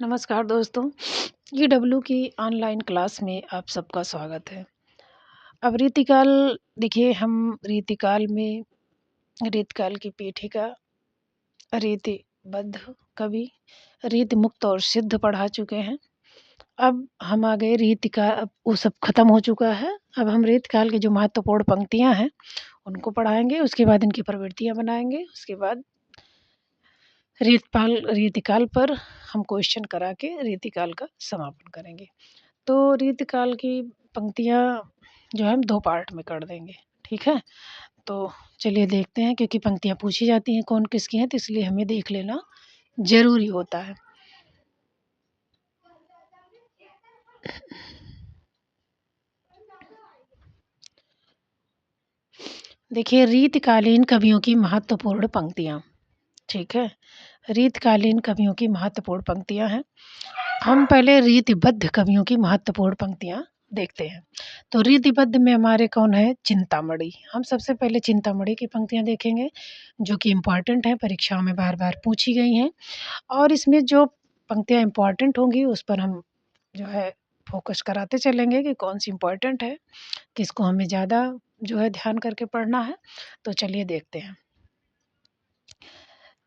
नमस्कार दोस्तों, ईडब्ल्यू की ऑनलाइन क्लास में आप सबका स्वागत है। अब रीतिकाल देखिए हम रीतिकाल में रीतकाल की पीठिका, रीतिबद्ध कवि, रीतिमुक्त और सिद्ध पढ़ा चुके हैं। अब हम आ गए रीतिका अब वो सब खत्म हो चुका है। अब हम रीतकाल की जो महत्वपूर्ण पंक्तियाँ हैं, उनको पढ़ाएँगे, उसके बाद इनकी प्रवृत्तियाँ बनाएँगे, उसके बाद रीतिकाल पर हम क्वेश्चन करा के रीतिकाल का समापन करेंगे। तो रीतकाल की पंक्तियाँ जो है हम 2 पार्ट में कर देंगे, ठीक है? तो चलिए देखते हैं क्योंकि पंक्तियाँ पूछी जाती हैं कौन किसकी हैं तो इसलिए हमें देख लेना ज़रूरी होता है। देखिए रीतकालीन कवियों की महत्वपूर्ण पंक्तियाँ, ठीक है? रीतकालीन कवियों की महत्वपूर्ण पंक्तियाँ हैं। हम पहले रीतिबद्ध कवियों की महत्वपूर्ण पंक्तियाँ देखते हैं। तो रीतिबद्ध में हमारे कौन है? चिंतामणि। हम सबसे पहले चिंतामणि की पंक्तियाँ देखेंगे, जो कि इम्पोर्टेंट हैं, परीक्षाओं में बार-बार पूछी गई हैं और इसमें जो पंक्तियाँ इम्पोर्टेंट होंगी उस पर हम जो है फ़ोकस कराते चलेंगे कि कौन-सी इम्पोर्टेंट है, किसको हमें ज़्यादा जो है ध्यान करके पढ़ना है। तो चलिए देखते हैं।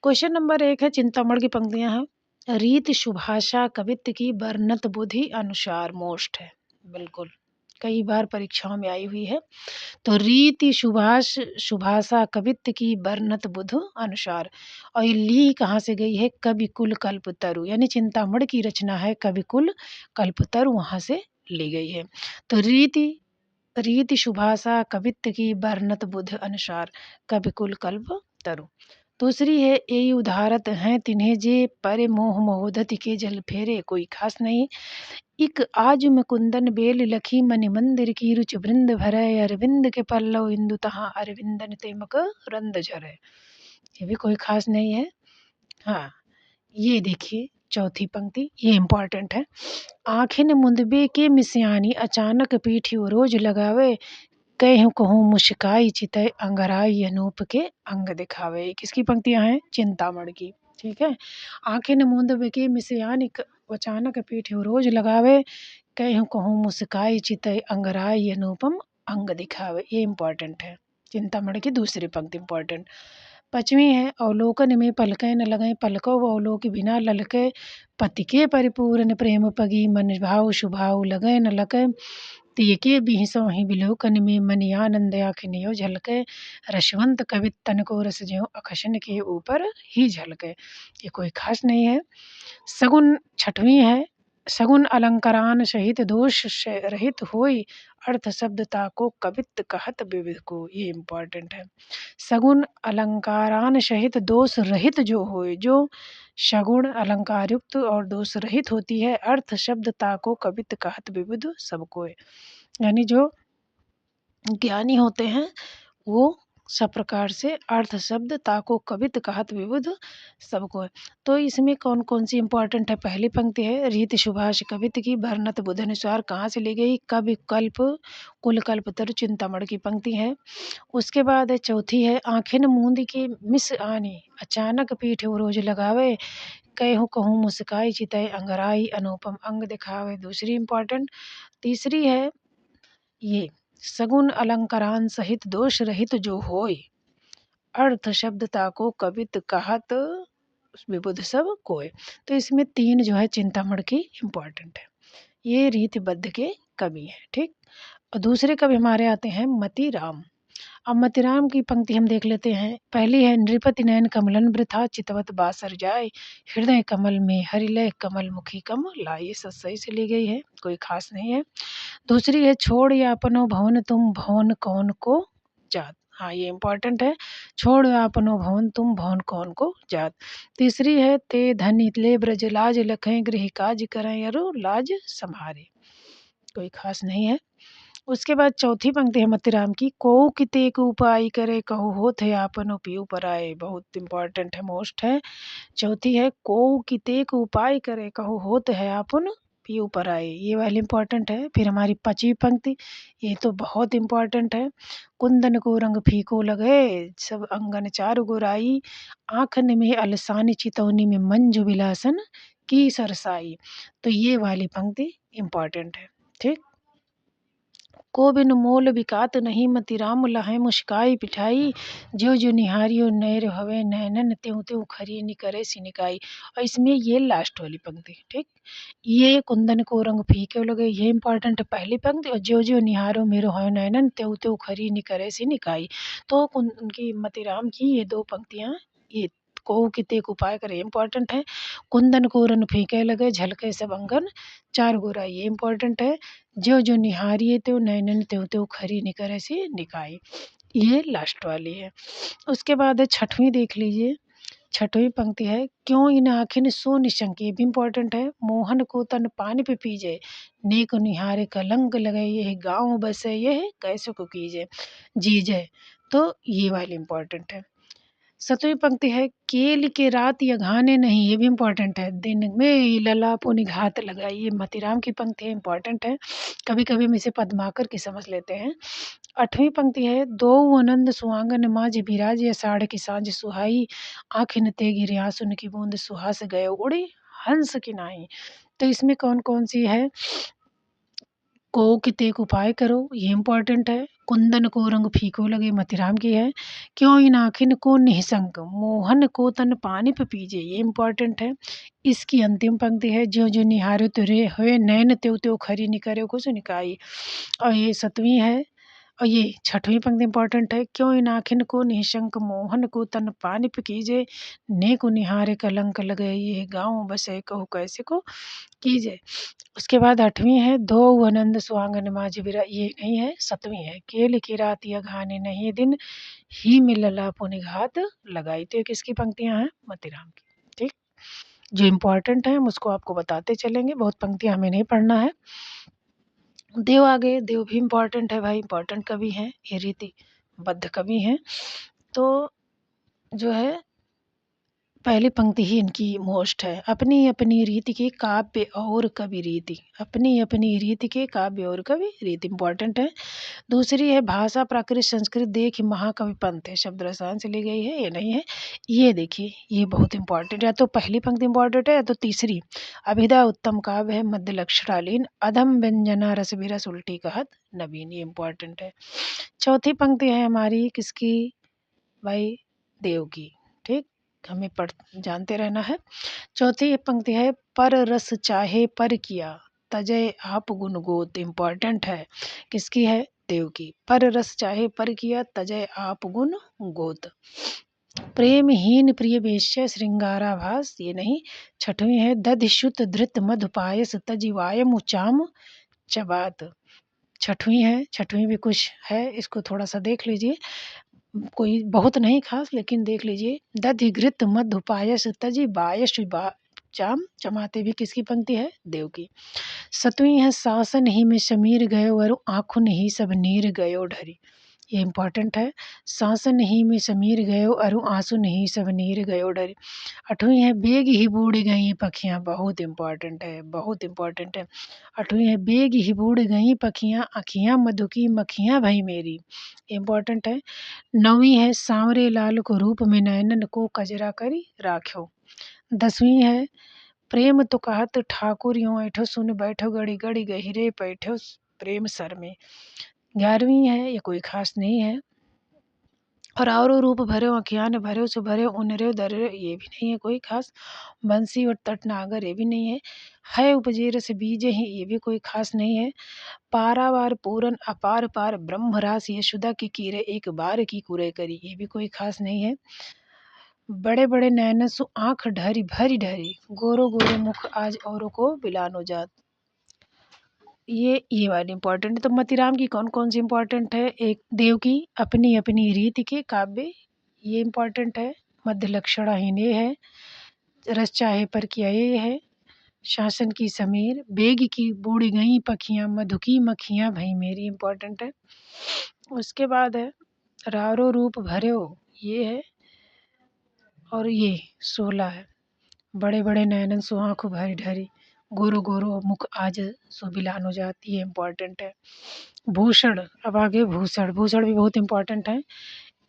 क्वेश्चन नंबर 1 है चिंतामण की पंक्तियाँ हैं। रीत शुभाषा कवित्व की बरनत बुधि अनुसार मोस्ट है। बिल्कुल, कई बार परीक्षाओं में आई हुई है। तो रीति शुभाषा कवित्व की बरनत बुध अनुसार और ये ली कहाँ से गई है? कविकुल कल्पतरु यानी चिंतामण की रचना है कविकुल कल्पतरु वहाँ से ली गई है। तो रीति रीति शुभाषा कवित्व की बरनत बुध अनुसार कविकुल कल्पतरु। दूसरी है एई उदारत हैं तिन्हें जे परे मोह महोदधि के जल फेरे कोई खास नहीं। इक आज मुकुंदन बेल लखी मणि मंदिर की रुचि वृंद भरय अरविंद के पल्लव इंदु तहाँ अरविंदन ते मकरंद झरय। ये भी कोई खास नहीं है। हाँ, ये देखिए चौथी पंक्ति ये इम्पोर्टेंट है। आँखें मुंदबे के मिसियानी अचानक पीठी रोज लगावे कह कहूँ मुस्काई चितय अंगराई अनूप के अंग दिखावे। किसकी पंक्तियाँ हैं? चिंतामण की, ठीक है? आँखें मूंद के मिसियान अचानक पीठ रोज लगावे कहूँ कहूँ मुस्काई चितय अंगराई अनुपम अंग दिखावे। ये इम्पोर्टेंट है। चिंतामण की दूसरी पंक्ति इम्पोर्टेंट। पाँचवीं है अवलोकन में पलकै न लगै पलको अवलोक बिना ललकै पति के परिपूर्ण प्रेम पगी मन भाव सुभाव लगै न लकै तियके बिहसों ही विलोकन में मनि आनंद आँखिन्यो झलकै रसवंत कवित तन को रस ज्यों अखशन के ऊपर ही झलकै। ये कोई खास नहीं है। सगुन छठवीं है सगुन अलंकारान सहित दोष से रहित होई अर्थ शब्दता को कवित्त कहत विविध को। ये इम्पोर्टेंट है। सगुन अलंकारान सहित दोष रहित जो होए जो सगुण अलंकार युक्त और दोष रहित होती है अर्थ शब्दता को कवित्त कहत विविध सबको। यानी जो ज्ञानी होते हैं वो सब प्रकार से अर्थ शब्द ताको कवित कहत विविध सबको है। तो इसमें कौन कौन सी इम्पोर्टेंट है? पहली पंक्ति है रीति सुभाष कवित की बरनत बुध अनुसार कहाँ से ली गई? कवि कल्प कुल कल्प तरु चिंतामण की पंक्ति है। उसके बाद है चौथी है आँखें मूंद की मिस आनी अचानक पीठ रोज लगावे कहूँ कहूँ मुस्काई चितय अंगराई अनुपम अंग दिखावे। दूसरी इम्पोर्टेंट। तीसरी है ये सगुन अलंकारान सहित दोष रहित जो होय अर्थ शब्दता को कवित कहत विबुध सब कोय। तो इसमें 3 जो है चिंतामण की इम्पोर्टेंट है। ये रीतिबद्ध के कवि हैं, ठीक। और दूसरे कवि हमारे आते हैं मतीराम। अब मतीराम की पंक्ति हम देख लेते हैं। पहली है नृपति नयन कमलन वृथा चितवत बासर जाय हृदय कमल में हरिलय कमल मुखी कम लाई। ये सब सही से ली गई है, कोई खास नहीं है। दूसरी है छोड़ यापनो भवन तुम भवन कौन को जात। हाँ, ये इम्पोर्टेंट है। छोड़ यापनो भवन तुम भवन कौन को जात। तीसरी है ते धन ले ब्रज लाज लखें गृह काज करें अरु लाज संभारे। कोई खास नहीं है। उसके बाद चौथी पंक्ति है मतीराम की कोऊ कितेक उपाय करे कहु होत है आपनो पीऊ पराए। बहुत इंपॉर्टेंट है, मोस्ट है। चौथी है कोऊ कितेक उपाय करे कहु होत है आपन पीऊ पराए। ये वाली इंपॉर्टेंट है। फिर हमारी पांचवी पंक्ति ये तो बहुत इंपॉर्टेंट है। कुंदन को रंग फीको लगे सब अंगन चारु गोराई आँखन में अलसानी चितौनी में मंजु विलासन की सरसाई। तो ये वाली पंक्ति इम्पॉर्टेंट है। ठीक। को बिन मोल बिकात नहीं मति राम लहै मुस्काई पिठाई, ज्यों ज्यों निहारियो नैर हवे नैनन त्यों त्यों खरी निकरे सिनिकाई। और इसमें ये लास्ट वाली पंक्ति। ठीक। ये कुंदन को रंग फीके लगे, ये इंपॉर्टेंट है पहली पंक्ति। और ज्यों ज्यों निहारो मेरो है नैनन त्यों त्यों खरी निकरे सिनिकाई। तो उनकी मतिराम की ये दो पंक्तियां, ये को किते उपाय करे इम्पॉर्टेंट है। कुंदन को रन फीके लगे झलके सब अंगन चार गोरा, ये इम्पॉर्टेंट है। ज्यों ज्यों निहारिये त्यों नैनन त्यों त्यों खरी निकर सी निकाई, ये लास्ट वाली है। उसके बाद है छठवीं, देख लीजिए। छठवीं पंक्ति है, क्यों इन आखिन सो निशंक, ये भी इम्पोर्टेंट है। मोहन को तन पानी पे पीजे, नेक निहारे कलंक लगे, ये गाँव बसे ये कैसे को कीजे जीजे। तो ये वाली इम्पोर्टेंट है। सतवीं पंक्ति है, केल के रात या घाने नहीं, ये भी इम्पोर्टेंट है। दिन में लला पुनि घात लगाई, ये मतीराम की पंक्ति है, इम्पोर्टेंट है। कभी कभी हम इसे पद्माकर की समझ लेते हैं। आठवीं पंक्ति है, दो आनंद सुहागन माज बिराज या साढ़ की सांझ सुहाई, आँखिन ते गिरे आंसुन की बूंद सुहास गए उड़ी हंस की नाई। तो इसमें कौन कौन सी है, को कितेक उपाय करो, ये इम्पोर्टेंट है। कुंदन को रंग फीको लगे, मतिराम की है। क्यों इन आखिन को निःसंक, मोहन को तन पानी पे पीजे, ये इम्पोर्टेंट है। इसकी अंतिम पंक्ति है, ज्यों ज्यों निहारे तुरे हुए नैन त्यों त्यों खरी निकरे कुछ निकाई। और ये सतवीं है। और ये छठवीं पंक्ति इम्पोर्टेंट है, क्यों इन आखिन को निःशंक मोहन को तन पानी पे कीजे, ने को निहारे कलंक लगे, ये गाँव बसे कहू कैसे को कीजे। उसके बाद आठवीं है, दो आनंद सुहागन माज बिरा, ये नहीं है, सतवीं है, केल की रात या घाने नहीं दिन, ही में लला पुनि घात लगाई। तो ये किसकी पंक्तियां हैं, मतीराम की। ठीक। जो इम्पोर्टेंट है हम उसको आपको बताते चलेंगे, बहुत पंक्तियां हमें नहीं पढ़ना है। देव आगे, देव भी इम्पोर्टेंट है भाई, इम्पोर्टेंट कवि हैं, ये रीति बद्ध कवि हैं। तो जो है पहली पंक्ति ही इनकी मोस्ट है, अपनी अपनी रीति के काव्य और कवि रीति, अपनी अपनी रीति के काव्य और कवि रीति इम्पोर्टेंट है। दूसरी है, भाषा प्राकृत संस्कृत देख महाकवि पंथ है, शब्द रसायन से ली गई है, ये नहीं है। ये देखिए, ये बहुत इंपॉर्टेंट है, या तो पहली पंक्ति इंपॉर्टेंट है या तो तीसरी, अभिधा उत्तम काव्य है मध्य लक्षणालीन, अधम व्यंजना रस बिरस उल्टी कहत नवीन, ये इंपॉर्टेंट है। चौथी पंक्ति है हमारी किसकी भाई, देव की। ठीक। हमें पढ़ जानते रहना है। चौथी पंक्ति है, पर रस चाहे पर किया, तजय आप गुण गोत, इम्पॉर्टेंट है। किसकी है, देव की। पर रस चाहे पर किया, तजय आप गुण गोत। प्रेमहीन प्रिय वेश्य श्रृंगाराभास, ये नहीं। छठवीं है, दधिश्रुत धृत मधुपायस तजिवायम उचाम चबात। छठवीं है, छठवीं भी कुछ है, इसको थोड़ा सा देख लीजिए, कोई बहुत नहीं खास, लेकिन देख लीजिए। दधि घृत मधु पायस तजि बायस चाम चमाते, भी किसकी पंक्ति है, देव की। सतवीं है, शासन ही में समीर गयो और आँखुन ही सब नीर गयो ढरी, ये इम्पोर्टेंट है। शासन ही में समीर गयो अरु आंसू नहीं सब नीर गयो ढरी। आठवीं है, बेग ही बूढ़ गई पखियाँ, बहुत इम्पोर्टेंट है, बहुत इम्पोर्टेंट है। आठवीं है, बेग ही बूढ़ गई पखियाँ, अखियाँ मधु की मखियाँ भई मेरी, इम्पोर्टेंट है। नौवीं है, सांवरे लाल को रूप में नयनन को कजरा करी राख्यो। 10वीं है, प्रेम तो कहत ठाकुर यूं ऐठो सुन बैठो गड़ी गड़ी गहिरे पैठो प्रेम सर में। 11वीं है, ये कोई खास नहीं है। और औरो रूप भरे अखियाँ ने भरे सो भरे उनरे दरे, ये भी नहीं है कोई खास। बंसी और तटनागर, ये भी नहीं है उपजे रस बीजे ही, ये भी कोई खास नहीं है। पारावार पूरन अपार पार ब्रह्म रास यशुदा की कीरे एक बार की कुरे करी, ये भी कोई खास नहीं है। बड़े बड़े नैन सु आँख ढरी भरी ढरी, गोरो गोरो मुख आज औरों को बिलानो जात, ये वाली इम्पोर्टेंट है। तो मतीराम की कौन कौन सी इम्पोर्टेंट है, एक देव की अपनी अपनी रीति के काव्य, ये इम्पोर्टेंट है। मध्य लक्षणाहीन ये है, रस चाहे पर किया ये है, शासन की समीर, बेग की बूढ़ गई पखियाँ, मधु की मखियाँ भई मेरी, इम्पोर्टेंट है। उसके बाद है, रारो रूप भर्यो, ये है। और ये 16 है, बड़े बड़े नयनन सो आँख भरी ढरी, गोरो गोरो मुख आज सो बिलानो जाती, है इम्पोर्टेंट है। भूषण, अब आगे भूषण, भूषण भी बहुत इम्पोर्टेंट है।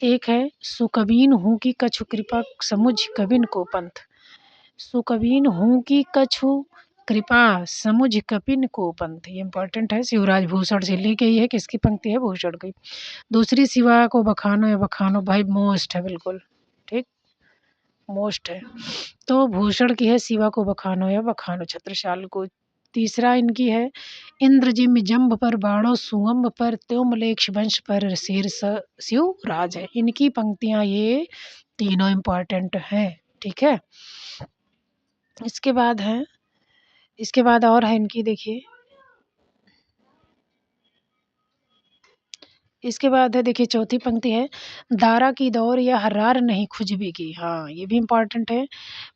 एक है, सुकबीन हूँ कि कछु कृपा समुझ कबिन को पंथ, सुकवीन हूँ कि कछु कृपा समुझ कपिन को पंथ। ये इंपॉर्टेंट है, शिवराज भूषण से ली गई है। किसकी पंक्ति है? भूषण की। दूसरी, शिवा को बखानो या बखानो भाई मोस्ट है, बिल्कुल ठीक, मोस्ट है। तो भूषण की है, शिवा को बखानो या बखानो छत्रसाल को। तीसरा इनकी है, इंद्र जिम जम्ब पर बाणो सुअम्ब पर त्योमलेक्ष वंश पर शीर्ष शिव राज है। इनकी पंक्तियां ये तीनों इम्पॉर्टेंट हैं, ठीक है। इसके बाद है, इसके बाद और है इनकी, देखिए इसके बाद है, देखिए चौथी पंक्ति है, दारा की दौर या हर्रार नहीं खुजबी की। हाँ, ये भी इम्पॉर्टेंट है।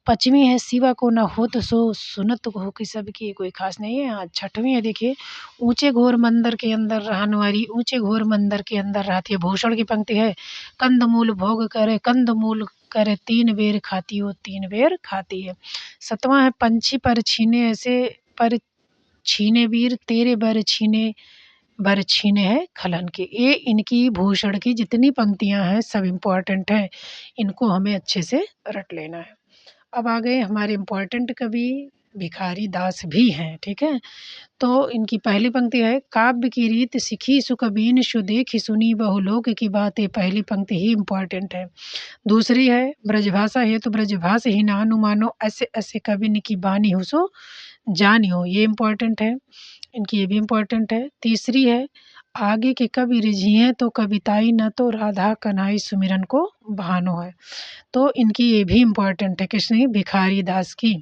पाँचवीं है, सिवा को न हो तो सो सुनत हो कि सबकी, कोई खास नहीं है। हाँ, छठवीं है, देखिए ऊंचे घोर मंदिर के अंदर रहने वाली, ऊंचे घोर मंदिर के अंदर रहती है। भूषण की पंक्ति है, कंदमूल भोग करे, कंदमूल करे तीन बेर खाती हो, तीन बेर खाती है। सतवां है, पंछी पर छीने ऐसे पर छीने वीर तेरे बर छीने बर छीने है खलन के। ये इनकी भूषण की जितनी पंक्तियां हैं सब इम्पोर्टेंट हैं, इनको हमें अच्छे से रट लेना है। अब आ गए हमारे इम्पोर्टेंट कवि भिखारी दास भी हैं, ठीक है। तो इनकी पहली पंक्ति है, काव्य की रीत सिखी सुकबीन सु देखी सुनी बहुलोक की बात। ये पहली पंक्ति ही इम्पोर्टेंट है। दूसरी है, ब्रजभाषा है तो ब्रजभाषा ही नानु मानो, ऐसे ऐसे कवि की बानी हो सो जानियो। ये इम्पोर्टेंट है, इनकी ये भी इम्पोर्टेंट है। तीसरी है, आगे के कवि रिझिए तो कविताई न तो राधा कन्हई सुमिरन को बहानो है। तो इनकी ये भी इम्पोर्टेंट है, किसने? भिखारी दास की।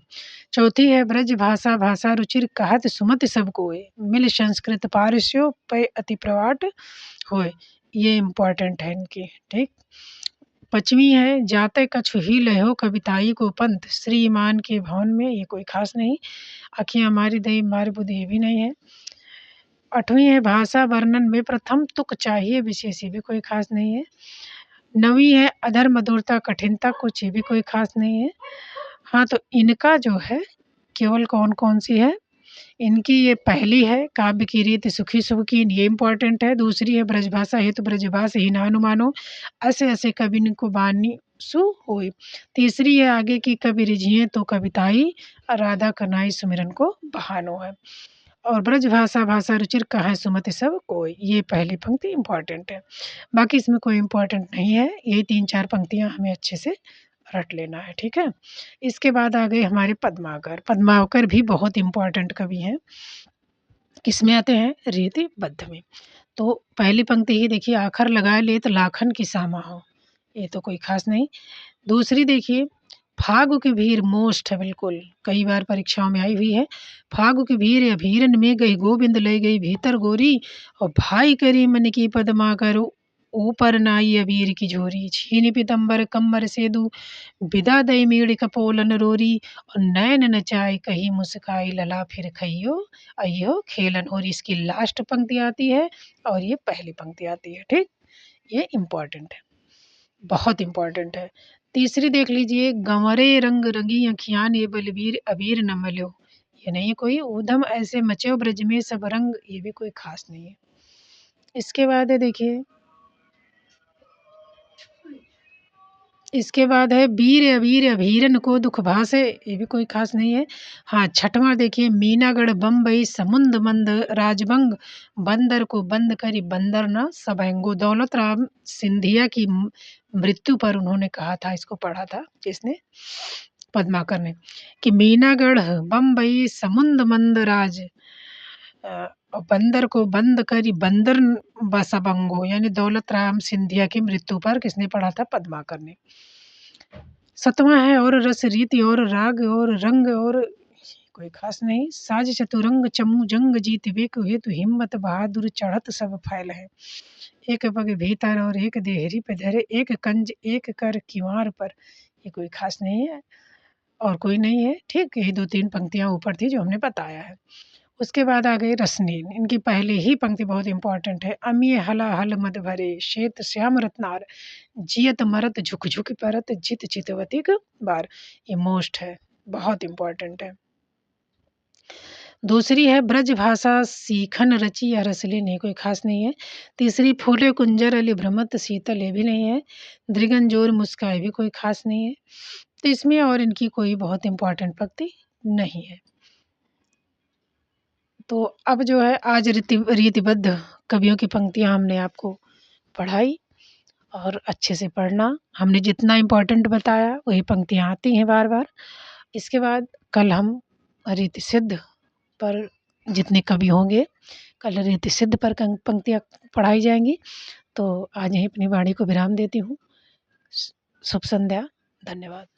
चौथी है, ब्रज भाषा भाषा रुचिर कहत सुमत सब कोय, मिल संस्कृत पारस्यो पै अति प्रवाट होय। ये इम्पोर्टेंट है इनकी, ठीक। पाँचवीं है, जाते कछु ही लहो कविताई को पंथ, श्रीमान के भवन में। ये कोई खास नहीं। आखियाँ हमारी दई मारी बुद्धि, ये भी नहीं है। आठवीं है, भाषा वर्णन में प्रथम तुक चाहिए विशेष, ये भी कोई खास नहीं है। नवीं है, अधर मधुरता कठिनता कुछ, ये भी कोई खास नहीं है। हाँ, तो इनका जो है केवल कौन कौन सी है, इनकी ये पहली है, काव्य की रीति सुखी सुखी, ये इम्पोर्टेंट है। दूसरी है, ब्रजभाषा हेतु ब्रजभाषा ही नानु मानो, ऐसे ऐसे कवि को बानी सु होई। तीसरी है, आगे की कवि रिझिए तो कविताई, राधा कन्हई सुमिरन को बहानो है। और ब्रजभाषा भाषा रुचिर कहाँ सुमति सब कोई, ये पहली पंक्ति इम्पॉर्टेंट है। बाकी इसमें कोई इम्पोर्टेंट नहीं है। यही 3-4 पंक्तियाँ हमें अच्छे से रट लेना है, ठीक है। इसके बाद आ गए हमारे पद्माकर। पद्माकर भी बहुत इम्पोर्टेंट कवि हैं। किसमें आते हैं? रीतिबद्ध में। तो पहली पंक्ति ही देखिए, आखर लगाए लेत लाखन की सामा हो, ये तो कोई खास नहीं। दूसरी देखिए, फागु की भीड़ मोस्ट है, बिल्कुल कई बार परीक्षाओं में आई हुई है। फागु की भीड़ अभीरन में गई गोविंद ले गई भीतर गोरी, और भाई करी मन की पदमा करो ऊपर नाई अबीर की झोरी, छीनी पीतम्बर कम्बर सेदु विदा दई मीड़ कपोलन रोरी, और नैन नचाई कही मुस्काई लला फिर खइयो अयो खेलन। और इसकी लास्ट पंक्ति आती है और ये पहली पंक्ति आती है, ठीक। ये इम्पोर्टेंट है, बहुत इम्पोर्टेंट है। तीसरी देख लीजिए, गंवरे रंग रंगी अखियान ये बलबीर अबीर न मल्यो, ये नहीं है कोई। ऊधम ऐसे मचो ब्रज में सब रंग, ये भी कोई खास नहीं है। इसके बाद है, देखिए इसके बाद है, वीर अबीर अभीरन को दुख भासे, ये भी कोई खास नहीं है। हाँ, छठवां देखिए, मीनागढ़ बम्बई समुंद मंद राजबंग, बंदर को बंद करी बंदर न सबंगो। दौलत राम सिंधिया की मृत्यु पर उन्होंने कहा था, इसको पढ़ा था जिसने, पद्माकर ने, कि मीनागढ़ बम्बई समुंद मंद राज और बंदर को बंद करी बंदर बसबंगो, यानी दौलत राम सिंधिया की मृत्यु पर किसने पढ़ा था? पद्माकर ने। सतवां है, और रस रीति और राग और रंग, और कोई खास नहीं। साज चतुरंग चमू जंग जीत वेक हेतु हिम्मत बहादुर चढ़त सब फैल है। एक पग भीतर और एक देहरी पे धरे, एक कंज एक कर किवार पर, ये कोई खास नहीं है और कोई नहीं है, ठीक। यही 2-3 पंक्तियां ऊपर थी जो हमने बताया है। उसके बाद आ गई रसनीन। इनकी पहली ही पंक्ति बहुत इंपॉर्टेंट है, अमिय हला हल मद भरे श्वेत श्याम रत्नार, जियत मरत झुक झुक परत जित चितवतिक बार। ये मोस्ट है, बहुत इंपॉर्टेंट है। दूसरी है, ब्रज भाषा सीखन रची या रसली, नहीं कोई खास नहीं है। तीसरी, फूले कुंजर अली भ्रमत शीतल, ये भी नहीं है। दृगन जोर मुस्काए, भी कोई खास नहीं है। तो इसमें और इनकी कोई बहुत इम्पोर्टेंट पंक्ति नहीं है। तो अब जो है आज रीतिबद्ध कवियों की पंक्तियाँ हमने आपको पढ़ाई और अच्छे से पढ़ना। हमने जितना इम्पोर्टेंट बताया वही पंक्तियाँ आती हैं बार-बार। इसके बाद कल हम रीति सिद्ध पर जितने कवि होंगे, कल रीति सिद्ध पर पंक्तियाँ पढ़ाई जाएँगी। तो आज यहीं अपनी वाणी को विराम देती हूँ। शुभ संध्या, धन्यवाद।